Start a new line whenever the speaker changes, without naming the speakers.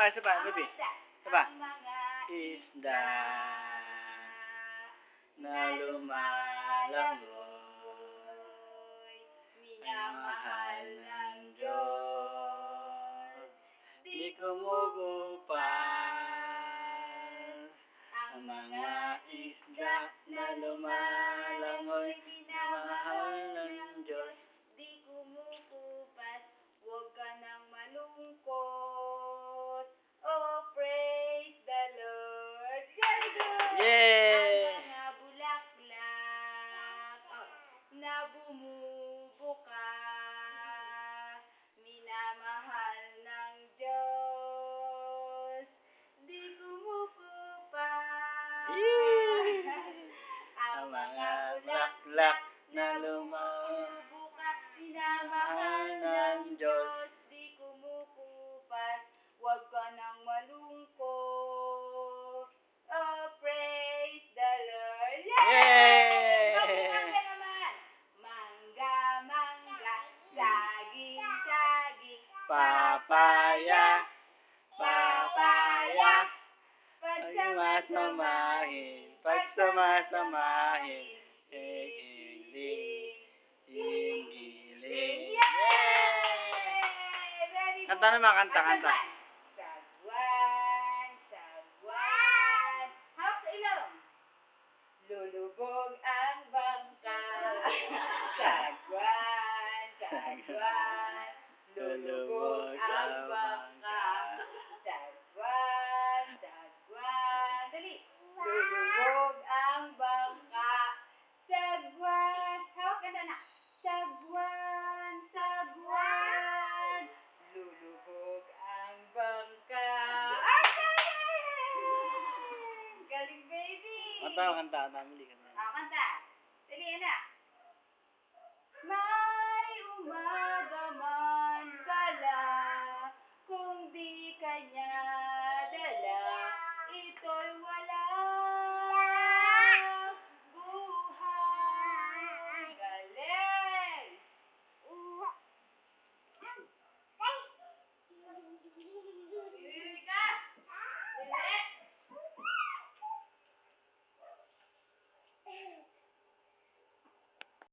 isa pa, baby. Isa pa.
Ang mga
Isda na lumalangoy, minamahal ng Diyos, di kumukupas. Ang mga isda na lumalangoy, minamahal ng Diyos,
di kumukupas. Huwag ka nang malungkot. Oh, praise the Lord. Very good!
Yay!
Ang mga bulaklak na bumubuka, minamahal ng Diyos, di kumukupas.
Ang mga bulaklak na
bumubuka, minamahal ng Diyos, di kumukupas. Huwag ka nang malungkot. Oh, praise the Lord.
Yay!
Mangga naman. Mangga, mangga, saging, saging,
Papaya, papaya,
pagsamasamahin,
pagsamasamahin, igiling, igiling.
Yay! Very good.
Kanta naman, kanta.
Sagwan, sagwan. Hawak sa ilong. Lulubog ang bangka. Sagwan, sagwan. Lulubog ang bangka. Sagwan, sagwan. Dali. Lulubog ang bangka. Sagwan. Hawak ka na. Sagwan, sagwan. Lulubog ang bangka. Ay, galing! Galing, baby!
Kanta, muli ka na.